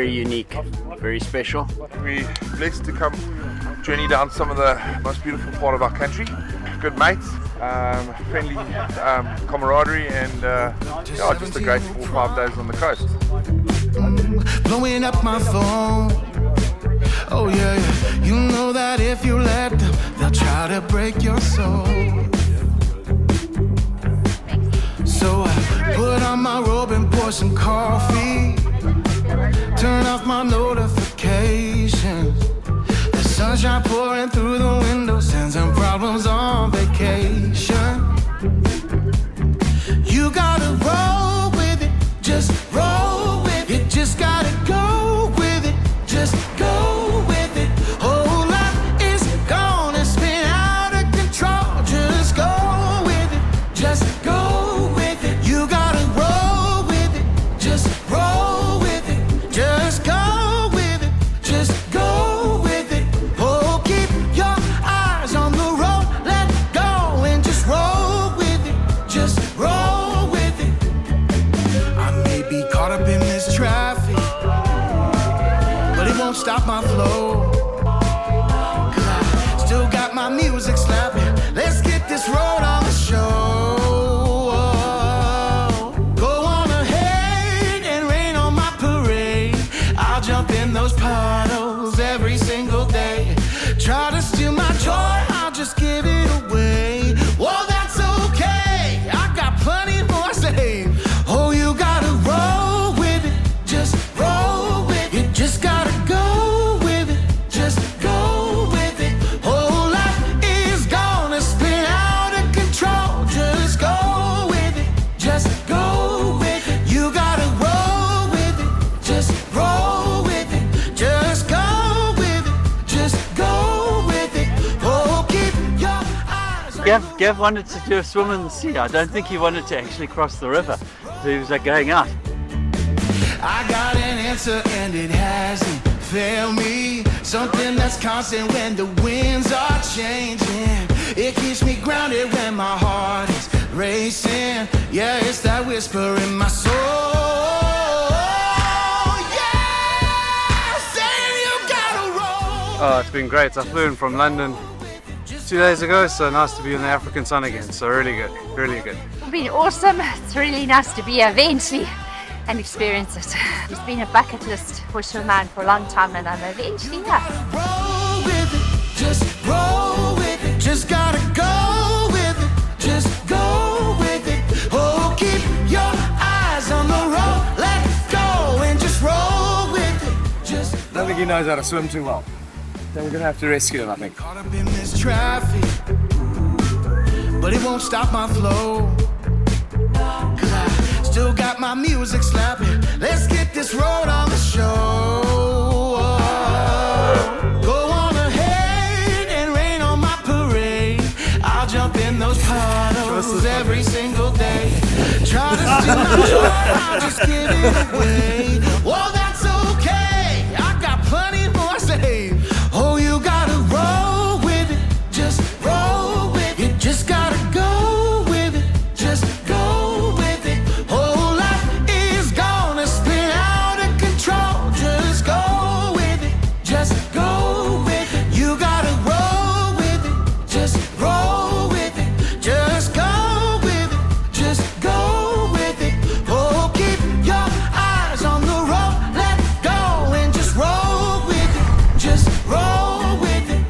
very unique, very special. We're blessed to come journey down some of the most beautiful part of our country. Good mates, friendly camaraderie, and yeah, just a great 4 or 5 days on the coast. Blowing up my phone. Oh yeah, yeah, you know that if you let them, they'll try to break your soul. So I put on my robe and pour some coffee. Turn off my notifications. The sunshine pouring through the window sends some problems on vacation. You gotta roll with it, just roll with it. Just gotta go with it, just go with it. Whole life is gonna spin out of control. Just go with it, just go with it. You gotta roll with it, just roll with it. Just go with it, just go with it. Oh, keep your eyes on the road, let go and just roll with it, just roll with it. I may be caught up in this traffic, but it won't stop my flow. 'Cause I still got my music slapping. Let's get this road on the show. Go on ahead and rain on my parade. I'll jump in those puddles every single day. Try to steal my joy, I'll just give it away. Well, that's okay, I got plenty more saved. Oh, you gotta roll with it, just roll with it. Just gotta go with it, just go with it. Whole life is gonna spin out of control. Just go with it, just go with it. You gotta roll with it, just roll with it. Just go with it, just go with it. Oh, keep your eyes on Gav wanted to do a swim in the sea. I don't think he wanted to actually cross the river. So he was like going out. I got an answer and it hasn't failed me. Something that's constant when the winds are changing. It keeps me grounded when my heart is racing. Yeah, it's that whisper in my soul. Yeah, saying you gotta roll. Oh, it's been great. I flew in from London 2 days ago, so nice to be in the African sun again. So really good, really good. It's been awesome. It's really nice to be here eventually and experience it. It's been a bucket list wish of mine for a long time, and I'm eventually here. Roll with it, just roll with it. Just gotta go with it, just go with it. Oh, keep your eyes on the road, let go and just roll with it. Just I don't think he knows how to swim too well. Then we're gonna have to rescue him, I think. caught up in this traffic, but it won't stop my flow. 'Cause I still got my music slapping. Let's get this road on the show. Go on ahead and rain on my parade. I'll jump in those puddles every single day. Try to steal my joy, I'll just give it away. Well, that's okay, I got plenty more saved. Oh, you gotta roll with it, just roll with it. Just gotta go with it, just go with it. Whole life is gonna spin out of control. Just go with it, just go with it. You gotta roll with it, just roll with it. Just go with it, just go with it. Oh, keep your eyes on the road, let go and just roll with it, just roll with it.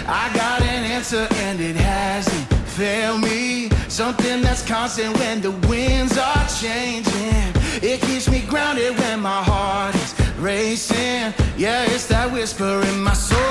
I got an answer and it hasn't failed me. Something that's constant when the winds are changing. It keeps me grounded when my heart is racing. Yeah, it's that whisper in my soul.